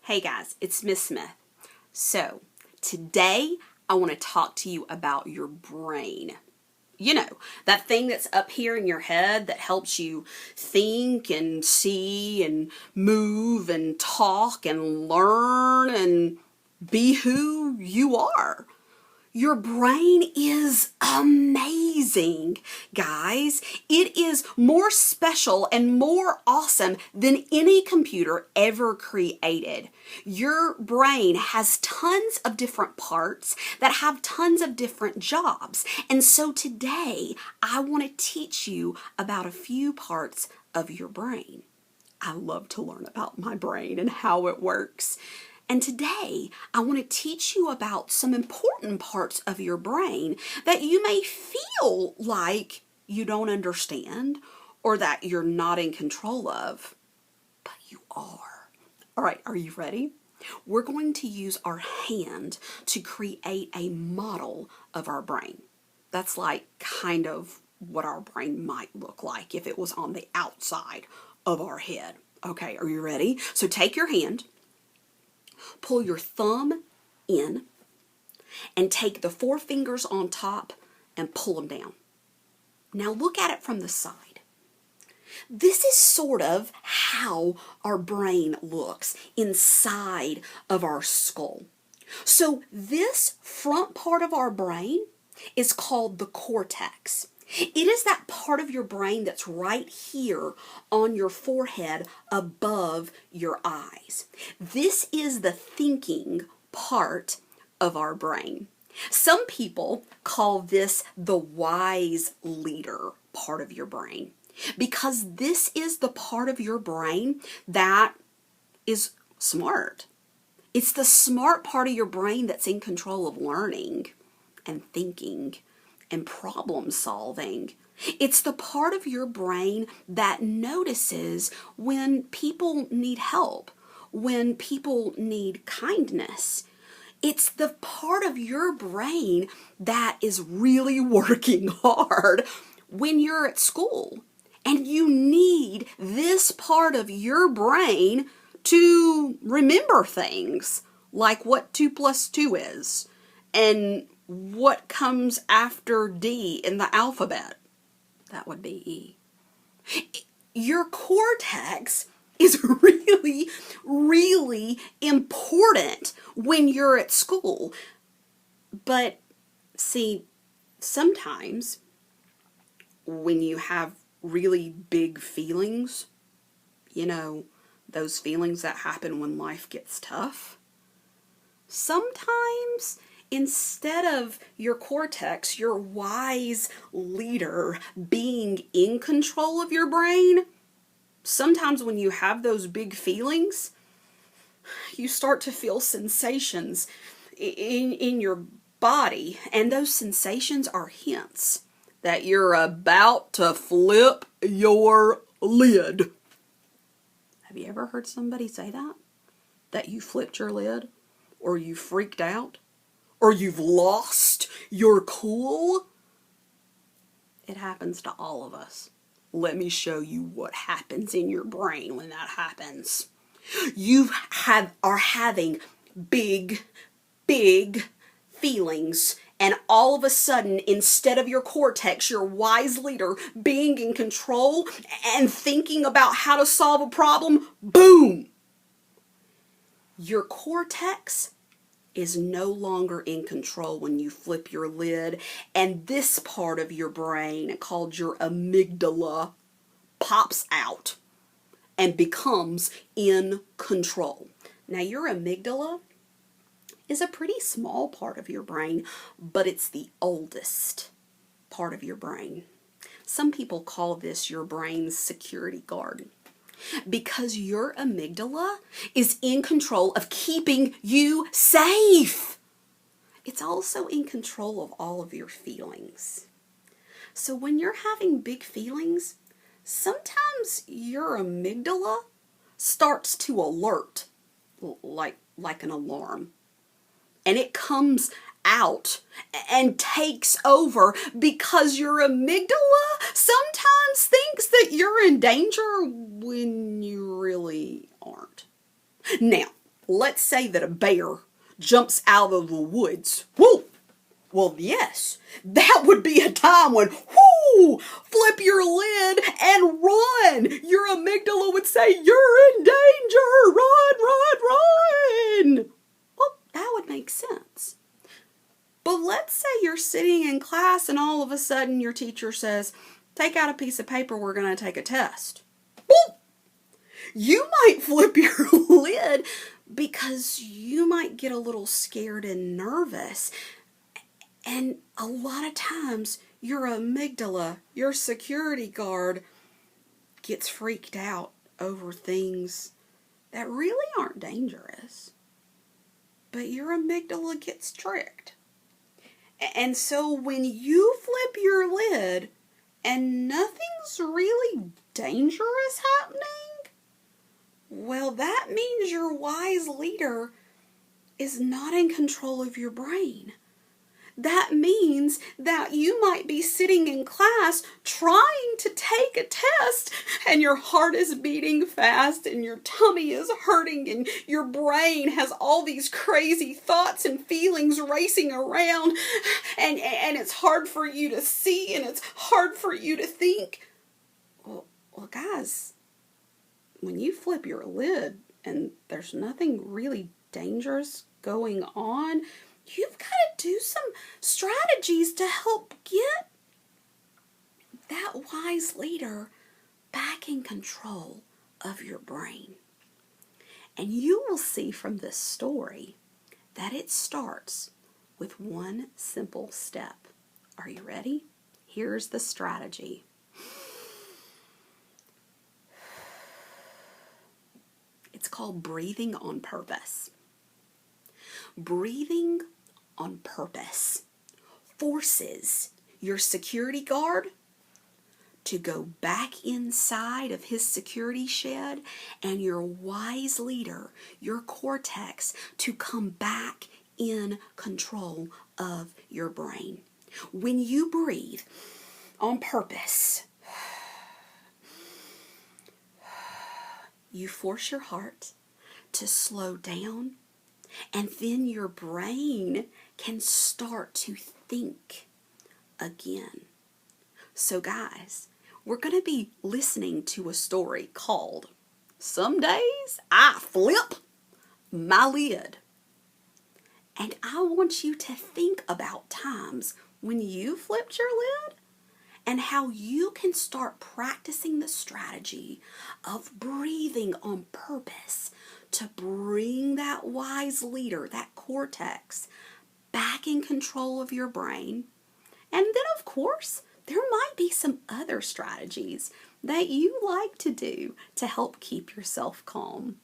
Hey guys, it's Miss Smith. So, today I want to talk to you about your brain. You know, that thing that's up here in your head that helps you think and see and move and talk and learn and be who you are. Your brain is amazing, guys. It is more special and more awesome than any computer ever created. Your brain has tons of different parts that have tons of different jobs. And so today, I want to teach you about a few parts of your brain. I love to learn about my brain and how it works. And today, I want to teach you about some important parts of your brain that you may feel like you don't understand or that you're not in control of, but you are. All right, are you ready? We're going to use our hand to create a model of our brain. That's like kind of what our brain might look like if it was on the outside of our head. Okay, are you ready? So take your hand. Pull your thumb in and take the four fingers on top and pull them down. Now look at it from the side. This is sort of how our brain looks inside of our skull. So this front part of our brain is called the cortex. It is that part of your brain that's right here on your forehead above your eyes. This is the thinking part of our brain. Some people call this the wise leader part of your brain because this is the part of your brain that is smart. It's the smart part of your brain that's in control of learning and thinking and problem solving. It's the part of your brain that notices when people need help, when people need kindness. It's the part of your brain that is really working hard when you're at school. And you need this part of your brain to remember things like what 2 plus 2 is and what comes after D in the alphabet. That would be E. Your cortex is really, really important when you're at school. But see, sometimes when you have really big feelings, you know, those feelings that happen when life gets tough, sometimes instead of your cortex, your wise leader, being in control of your brain, sometimes when you have those big feelings, you start to feel sensations in your body. And those sensations are hints that you're about to flip your lid. Have you ever heard somebody say that? That you flipped your lid? Or you freaked out? Or you've lost your cool? It happens to all of us. Let me show you what happens in your brain when that happens. You are having big feelings, and all of a sudden, instead of your cortex, your wise leader, being in control and thinking about how to solve a problem, boom! Your cortex is no longer in control when you flip your lid, and this part of your brain, called your amygdala, pops out and becomes in control. Now, your amygdala is a pretty small part of your brain, but it's the oldest part of your brain. Some people call this your brain's security guard, because your amygdala is in control of keeping you safe. It's also in control of all of your feelings. So when you're having big feelings, sometimes your amygdala starts to alert, like an alarm. And it comes out and takes over because your amygdala sometimes thinks that you're in danger when you really aren't. Now, Let's say that a bear jumps out of the woods. Woo! Well, yes, that would be a time when, whoo, flip your lid and run. Your amygdala would say, you're in danger, run, run, run. Well, that would make sense. But let's say you're sitting in class and all of a sudden your teacher says, take out a piece of paper, we're going to take a test. Well, you might flip your lid because you might get a little scared and nervous. And a lot of times your amygdala, your security guard, gets freaked out over things that really aren't dangerous. But your amygdala gets tricked. And so when you flip your lid and nothing's really dangerous happening, well, that means your wise leader is not in control of your brain. That means that you might be sitting in class trying to take a test and your heart is beating fast and your tummy is hurting and your brain has all these crazy thoughts and feelings racing around and it's hard for you to see and it's hard for you to think. Well, guys, when you flip your lid and there's nothing really dangerous going on, you've got to do some strategies to help get that wise leader back in control of your brain. And you will see from this story that it starts with one simple step. Are you ready? Here's the strategy. It's called breathing on purpose. Breathing on purpose forces your security guard to go back inside of his security shed and your wise leader, your cortex, to come back in control of your brain. When you breathe on purpose, you force your heart to slow down, and then your brain can start to think again. So guys, we're going to be listening to a story called Some Days I Flip My Lid. And I want you to think about times when you flipped your lid and how you can start practicing the strategy of breathing on purpose to bring that wise leader, that cortex, back in control of your brain. And then, of course, there might be some other strategies that you like to do to help keep yourself calm.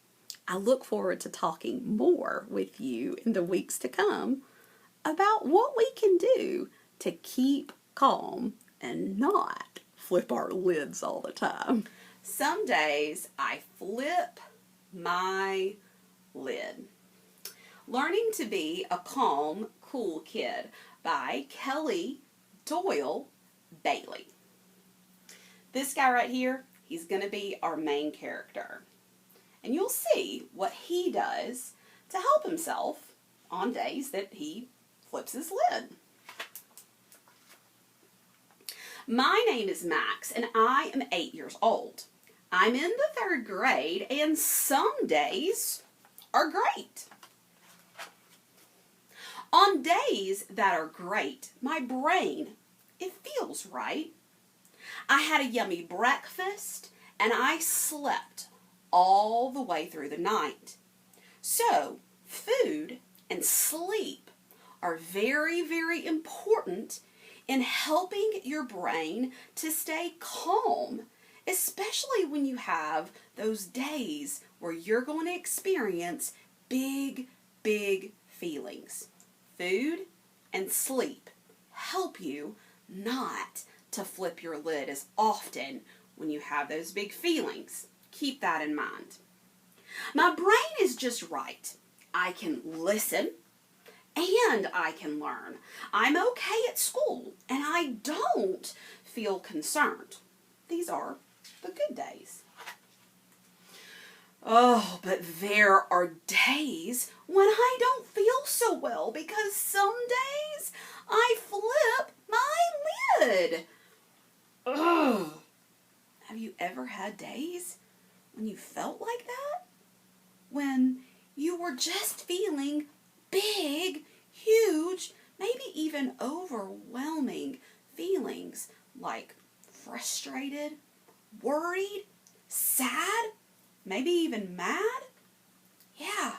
I look forward to talking more with you in the weeks to come about what we can do to keep calm and not flip our lids all the time. Some days I flip my lid. Learning to be a Calm, Cool Kid by Kelly Doyle Bailey. This guy right here, he's going to be our main character. And you'll see what he does to help himself on days that he flips his lid. My name is Max, and I am 8 years old. I'm in the 3rd grade, and some days are great. On days that are great, my brain, it feels right. I had a yummy breakfast, and I slept all the way through the night. So, food and sleep are very, very important in helping your brain to stay calm, especially when you have those days where you're going to experience big, big feelings. Food and sleep help you not to flip your lid as often when you have those big feelings. Keep that in mind. My brain is just right. I can listen and I can learn. I'm okay at school and I don't feel concerned. These are the good days. Oh, but there are days when I don't feel so well because some days I flip my lid. Ugh. Have you ever had days when you felt like that? When you were just feeling big, huge, maybe even overwhelming feelings like frustrated, worried, sad, maybe even mad? Yeah.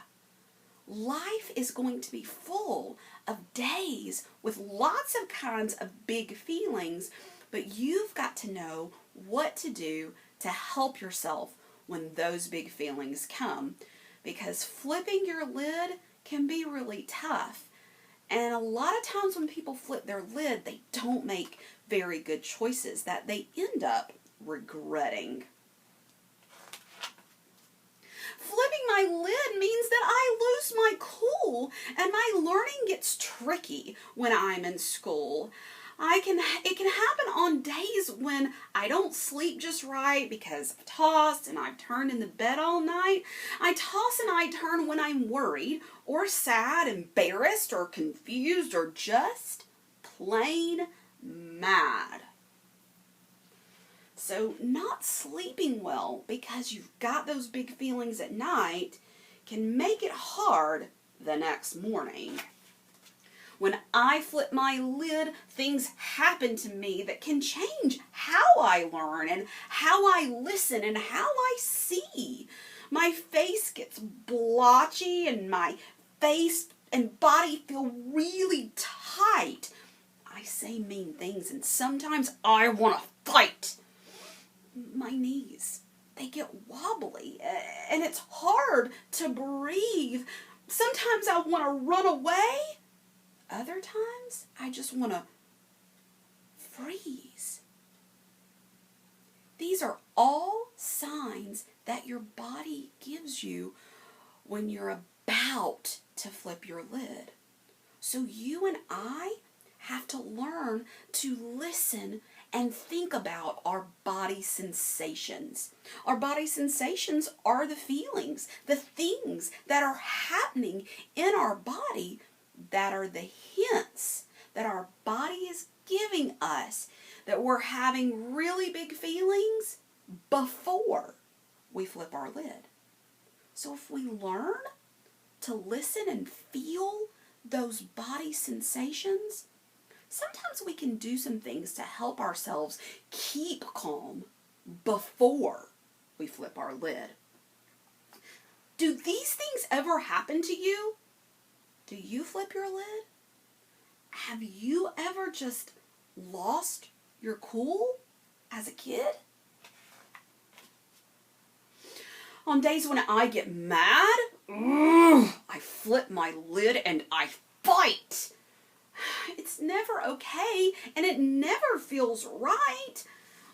Life is going to be full of days with lots of kinds of big feelings, but you've got to know what to do to help yourself when those big feelings come, because flipping your lid can be really tough. And a lot of times when people flip their lid, they don't make very good choices that they end up regretting. Flipping my lid means that I lose my cool and my learning gets tricky when I'm in school. It can happen on days when I don't sleep just right because I've tossed and I've turned in the bed all night. I toss and I turn when I'm worried or sad, embarrassed or confused or just plain mad. So not sleeping well because you've got those big feelings at night can make it hard the next morning. When I flip my lid, things happen to me that can change how I learn and how I listen and how I see. My face gets blotchy and my face and body feel really tight. I say mean things and sometimes I want to fight. My knees, they get wobbly and it's hard to breathe. Sometimes I want to run away. Other times, I just want to freeze. These are all signs that your body gives you when you're about to flip your lid. So you and I have to learn to listen and think about our body sensations. Our body sensations are the feelings, the things that are happening in our body that are the hints that our body is giving us that we're having really big feelings before we flip our lid. So if we learn to listen and feel those body sensations, sometimes we can do some things to help ourselves keep calm before we flip our lid. Do these things ever happen to you? Do you flip your lid? Have you ever just lost your cool as a kid? On days when I get mad, I flip my lid and I fight. It's never okay and it never feels right.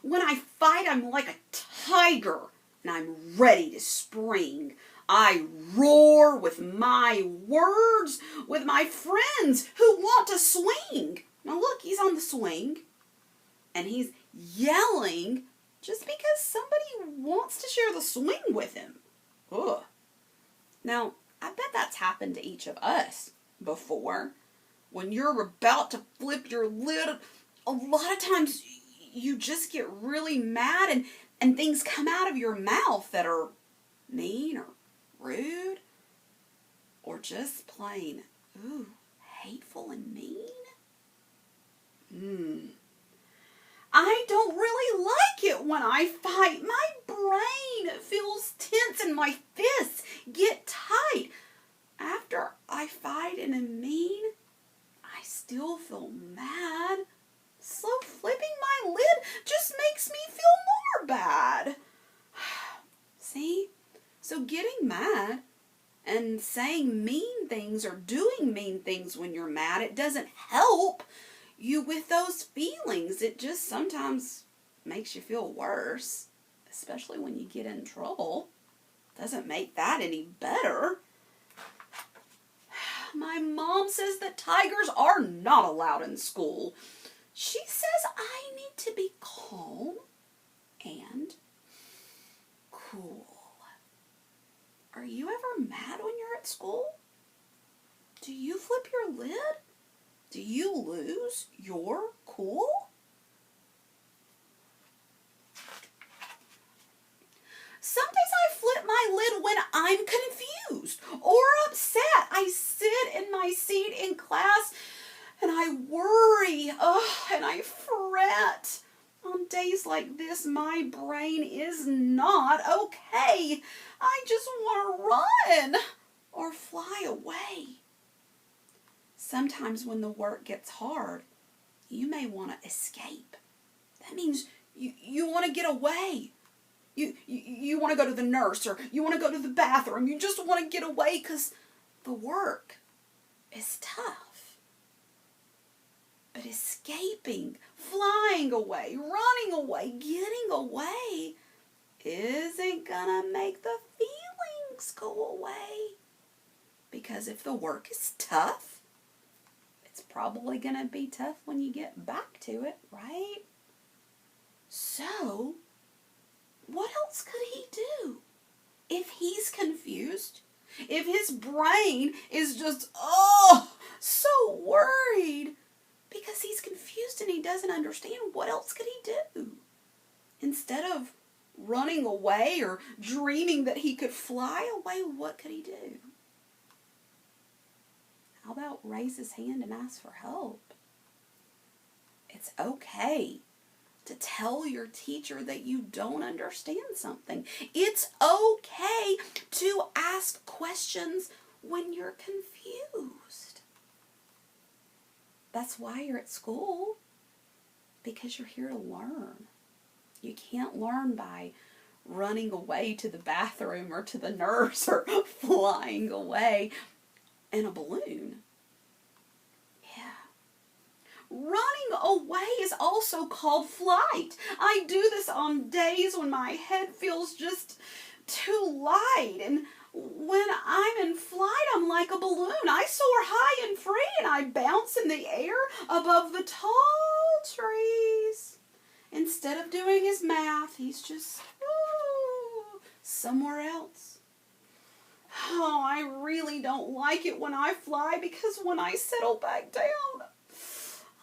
When I fight, I'm like a tiger and I'm ready to spring. I roar with my words with my friends who want to swing. Now look, he's on the swing and he's yelling just because somebody wants to share the swing with him. Ugh. Now, I bet that's happened to each of us before. When you're about to flip your lid, a lot of times you just get really mad and things come out of your mouth that are mean or rude or just plain, hateful and mean. I don't really like it when I fight. My brain feels tense and my fists get tight. After I fight and am mean, I still feel mad. So flipping my lid just makes me feel more bad. See? So getting mad and saying mean things or doing mean things when you're mad, it doesn't help you with those feelings. It just sometimes makes you feel worse, especially when you get in trouble. Doesn't make that any better. My mom says that tigers are not allowed in school. She says I need to be calm and cool. Are you ever mad when you're at school? Do you flip your lid? Do you lose your cool? Some days I flip my lid when I'm confused or upset. I sit in my seat in class and I worry, and I fret. On days like this, my brain is not okay. I just want to run or fly away. Sometimes when the work gets hard, you may want to escape. That means you want to get away. You want to go to the nurse, or you want to go to the bathroom. You just want to get away because the work is tough. But escaping, flying away, running away, getting away isn't gonna make the feelings go away. Because if the work is tough, it's probably gonna be tough when you get back to it, right? So, what else could he do? If he's confused, if his brain is just, so worried, because he's confused and he doesn't understand, what else could he do? Instead of running away or dreaming that he could fly away, what could he do? How about raise his hand and ask for help? It's okay to tell your teacher that you don't understand something. It's okay to ask questions when you're confused. That's why you're at school, because you're here to learn. You can't learn by running away to the bathroom or to the nurse or flying away in a balloon. Yeah. Running away is also called flight. I do this on days when my head feels just too light, and when I'm in flight, I'm like a balloon. I soar high and free, and I bounce in the air above the tall trees. Instead of doing his math, he's just somewhere else. Oh, I really don't like it when I fly, because when I settle back down,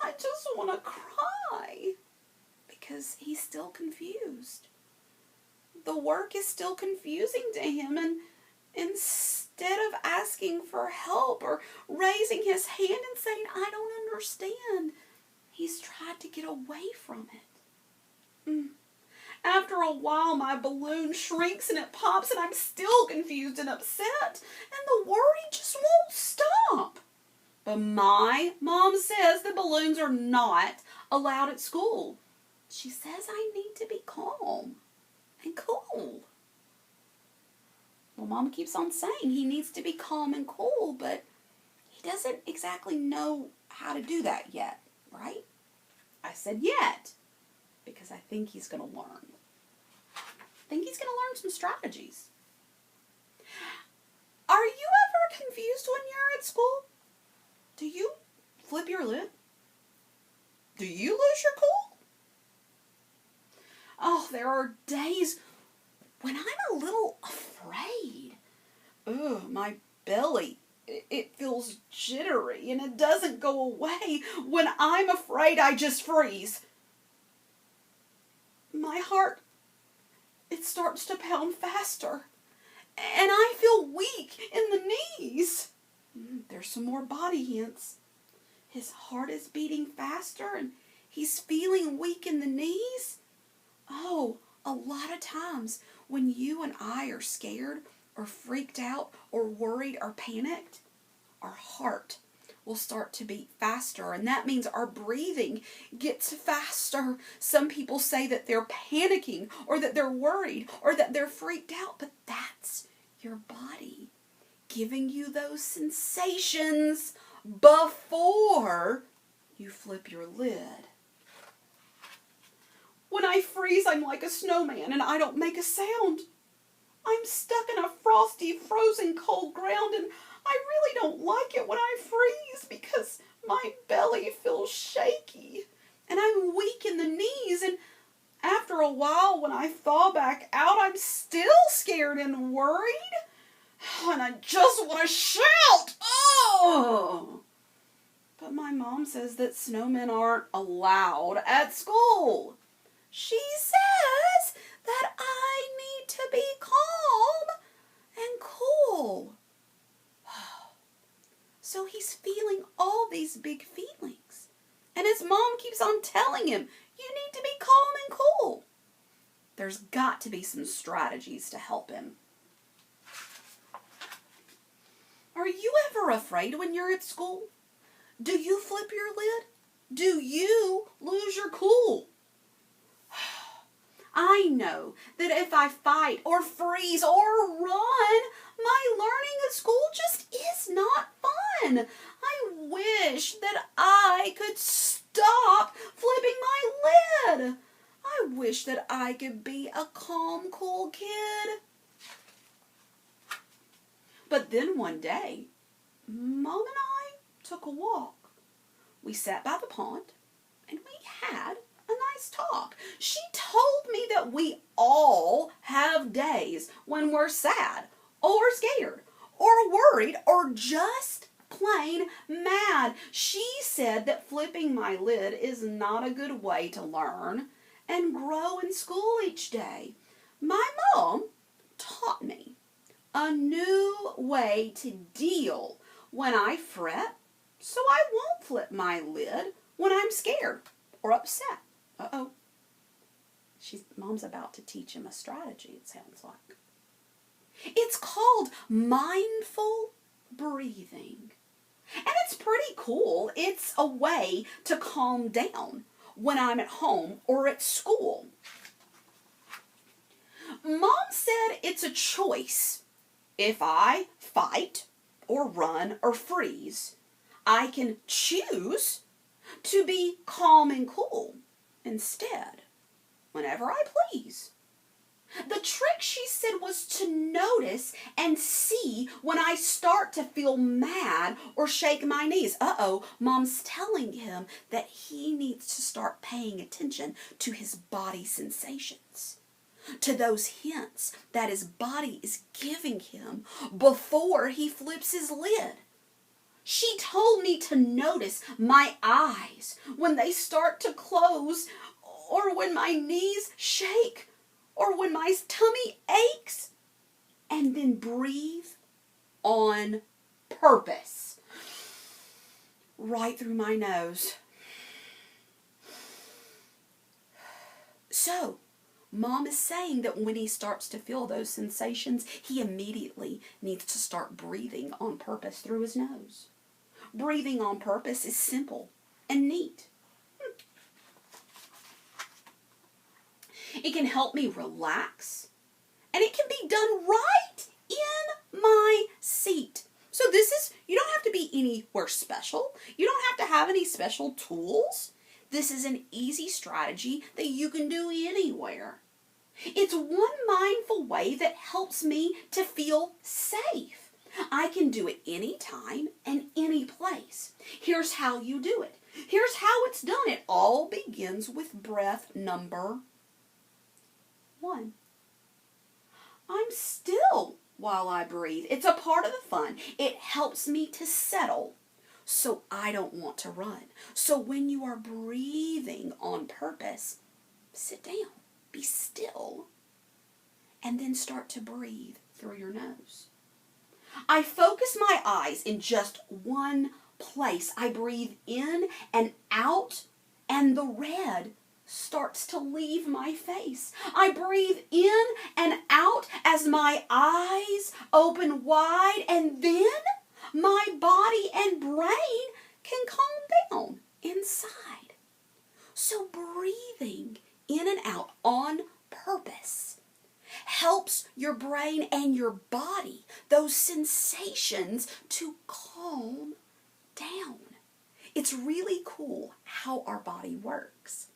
I just want to cry, because he's still confused. The work is still confusing to him, and instead of asking for help or raising his hand and saying, I don't understand, he's tried to get away from it. After a while, my balloon shrinks and it pops, and I'm still confused and upset, and the worry just won't stop. But my mom says that balloons are not allowed at school. She says I need to be calm and cool. Well, Mom keeps on saying he needs to be calm and cool, but he doesn't exactly know how to do that yet, right? I said yet, because I think he's going to learn. I think he's going to learn some strategies. Are you ever confused when you're at school? Do you flip your lid? Do you lose your cool? Oh, there are days when I'm a little afraid. My belly, it feels jittery, and it doesn't go away. When I'm afraid, I just freeze. My heart, it starts to pound faster, and I feel weak in the knees. There's some more body hints. His heart is beating faster, and he's feeling weak in the knees. Oh, a lot of times when you and I are scared or freaked out or worried or panicked, our heart will start to beat faster, and that means our breathing gets faster. Some people say that they're panicking or that they're worried or that they're freaked out, but that's your body giving you those sensations before you flip your lid. When I freeze, I'm like a snowman and I don't make a sound. I'm stuck in a frosty, frozen, cold ground, and I really don't like it when I freeze because my belly feels shaky and I'm weak in the knees, and after a while when I thaw back out, I'm still scared and worried. And I just want to shout. Oh! But my mom says that snowmen aren't allowed at school. She says that I need to be calm and cool. So he's feeling all these big feelings. And his mom keeps on telling him, you need to be calm and cool. There's got to be some strategies to help him. Are you ever afraid when you're at school? Do you flip your lid? Do you lose your cool? I know that if I fight or freeze or run, my learning at school just is not fun. I wish that I could stop flipping my lid. I wish that I could be a calm, cool kid. But then one day, Mom and I took a walk. We sat by the pond and we had a nice talk. She told me that we all have days when we're sad or scared or worried or just plain mad. She said that flipping my lid is not a good way to learn and grow in school each day. My mom taught me a new way to deal when I fret, so I won't flip my lid when I'm scared or upset. Uh-oh. Mom's about to teach him a strategy, it sounds like. It's called mindful breathing. And it's pretty cool. It's a way to calm down when I'm at home or at school. Mom said it's a choice. If I fight or run or freeze, I can choose to be calm and cool instead, whenever I please. The trick, she said, was to notice and see when I start to feel mad or shake my knees. Uh-oh, Mom's telling him that he needs to start paying attention to his body sensations, to those hints that his body is giving him before he flips his lid. She told me to notice my eyes when they start to close, or when my knees shake, or when my tummy aches, and then breathe on purpose. Right through my nose. So, Mom is saying that when he starts to feel those sensations, he immediately needs to start breathing on purpose through his nose. Breathing on purpose is simple and neat. It can help me relax, and it can be done right in my seat. So you don't have to be anywhere special. You don't have to have any special tools. This is an easy strategy that you can do anywhere. It's one mindful way that helps me to feel safe. I can do it anytime and any place. Here's how you do it. Here's how it's done. It all begins with breath number 1. I'm still while I breathe. It's a part of the fun. It helps me to settle so I don't want to run. So when you are breathing on purpose, sit down, be still, and then start to breathe through your nose. I focus my eyes in just one place. I breathe in and out, and the red starts to leave my face. I breathe in and out as my eyes open wide, and then my body and brain can calm down inside. So breathing in and out on purpose helps your brain and your body, those sensations, to calm down. It's really cool how our body works.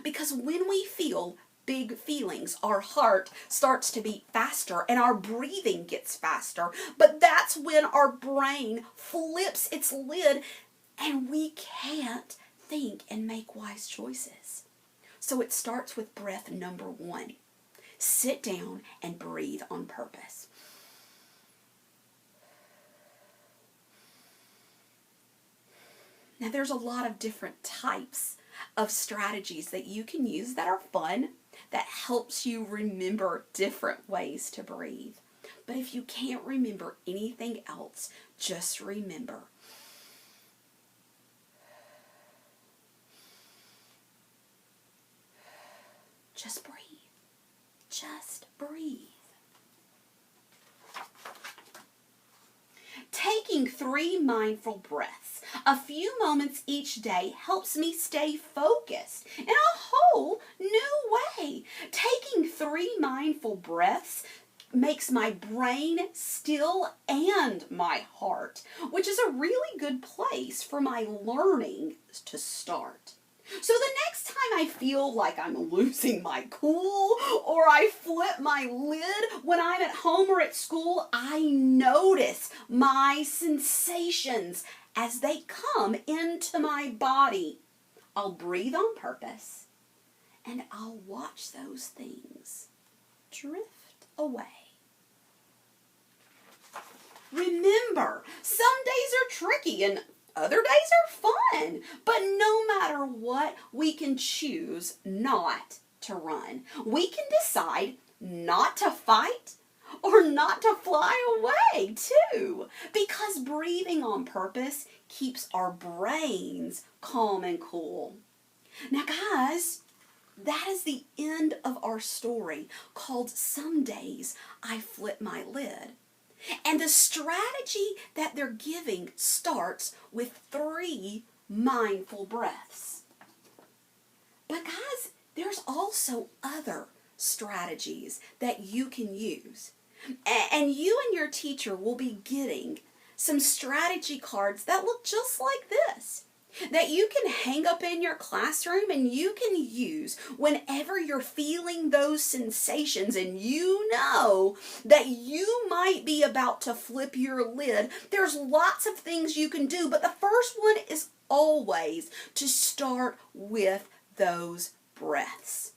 Because when we feel big feelings, our heart starts to beat faster and our breathing gets faster. But that's when our brain flips its lid and we can't think and make wise choices. So it starts with breath number 1. Sit down and breathe on purpose. Now, there's a lot of different types of strategies that you can use that are fun, that helps you remember different ways to breathe. But if you can't remember anything else, just remember. Just breathe. Just breathe. Taking 3 mindful breaths a few moments each day helps me stay focused in a whole new way. Taking 3 mindful breaths makes my brain still and my heart, which is a really good place for my learning to start. So the next time I feel like I'm losing my cool or I flip my lid when I'm at home or at school, I notice my sensations as they come into my body. I'll breathe on purpose and I'll watch those things drift away. Remember, some days are tricky and other days are fun, but no matter what, we can choose not to run. We can decide not to fight or not to fly away too, because breathing on purpose keeps our brains calm and cool. Now guys, that is the end of our story called Some Days I Flip My Lid. And the strategy that they're giving starts with 3 mindful breaths. But guys, there's also other strategies that you can use. And you and your teacher will be getting some strategy cards that look just like this, that you can hang up in your classroom and you can use whenever you're feeling those sensations and you know that you might be about to flip your lid. There's lots of things you can do, but the first one is always to start with those breaths.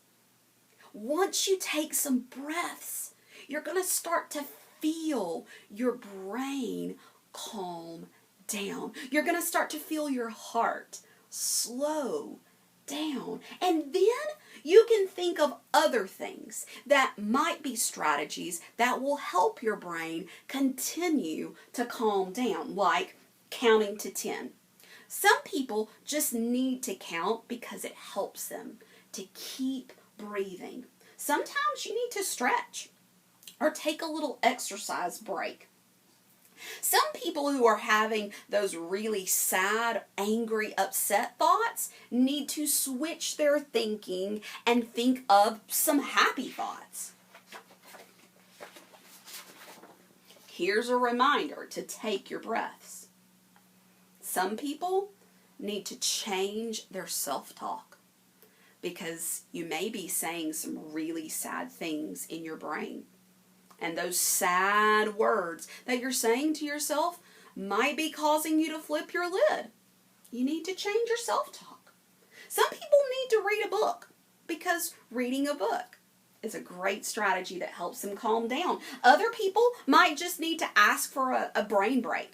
Once you take some breaths, you're going to start to feel your brain calm down. You're going to start to feel your heart slow down. And then you can think of other things that might be strategies that will help your brain continue to calm down, like counting to 10. Some people just need to count because it helps them to keep breathing. Sometimes you need to stretch or take a little exercise break. Some people who are having those really sad, angry, upset thoughts need to switch their thinking and think of some happy thoughts. Here's a reminder to take your breaths. Some people need to change their self-talk because you may be saying some really sad things in your brain. And those sad words that you're saying to yourself might be causing you to flip your lid. You need to change your self-talk. Some people need to read a book because reading a book is a great strategy that helps them calm down. Other people might just need to ask for a brain break.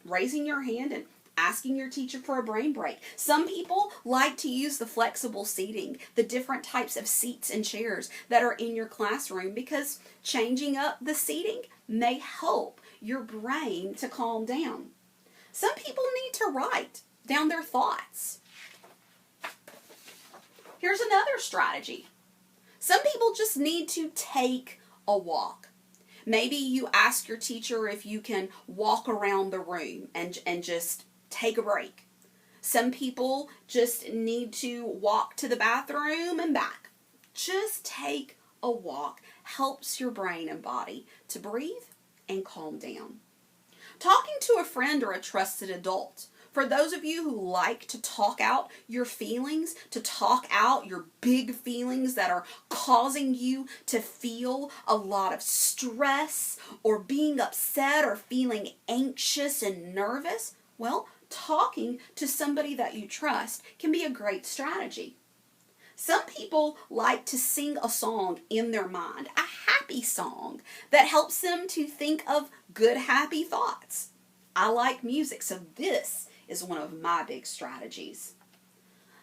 Raising your hand and asking your teacher for a brain break. Some people like to use the flexible seating, the different types of seats and chairs that are in your classroom, because changing up the seating may help your brain to calm down. Some people need to write down their thoughts. Here's another strategy. Some people just need to take a walk. Maybe you ask your teacher if you can walk around the room and just take a break. Some people just need to walk to the bathroom and back. Just take a walk. Helps your brain and body to breathe and calm down. Talking to a friend or a trusted adult. For those of you who like to talk out your feelings, to talk out your big feelings that are causing you to feel a lot of stress or being upset or feeling anxious and nervous, well, talking to somebody that you trust can be a great strategy. Some people like to sing a song in their mind, a happy song that helps them to think of good, happy thoughts. I like music, so this is one of my big strategies.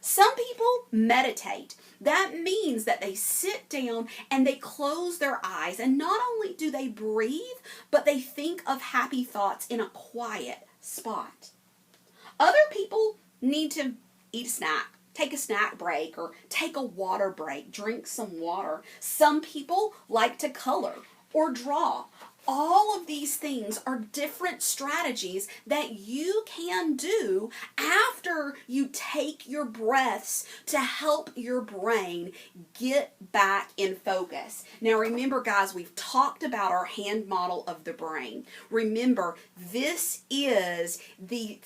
Some people meditate. That means that they sit down and they close their eyes, and not only do they breathe, but they think of happy thoughts in a quiet spot. Other people need to eat a snack, take a snack break, or take a water break, drink some water. Some people like to color or draw. All of these things are different strategies that you can do after you take your breaths to help your brain get back in focus. Now remember, guys, we've talked about our hand model of the brain. Remember, this is the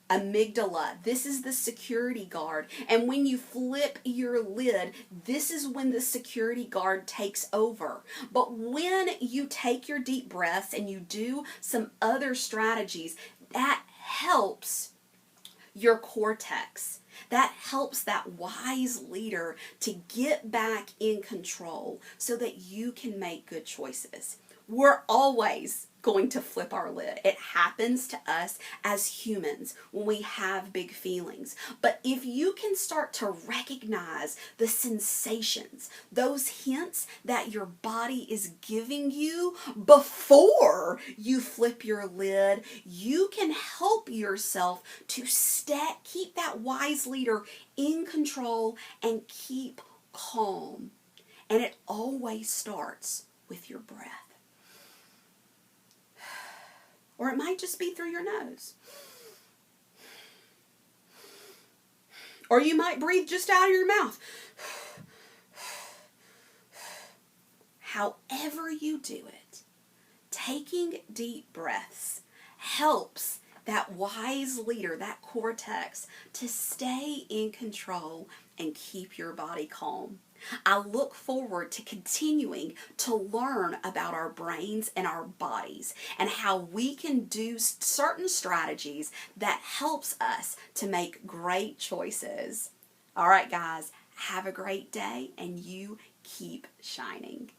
amygdala. This is the security guard. And when you flip your lid, this is when the security guard takes over. But when you take your deep breaths and you do some other strategies, that helps your cortex. That helps that wise leader to get back in control so that you can make good choices. We're always going to flip our lid. It happens to us as humans when we have big feelings. But if you can start to recognize the sensations, those hints that your body is giving you before you flip your lid, you can help yourself to keep that wise leader in control and keep calm. And it always starts with your breath. Or it might just be through your nose. Or you might breathe just out of your mouth. However you do it, taking deep breaths helps that wise leader, that cortex, to stay in control and keep your body calm. I look forward to continuing to learn about our brains and our bodies and how we can do certain strategies that helps us to make great choices. All right, guys, have a great day and you keep shining.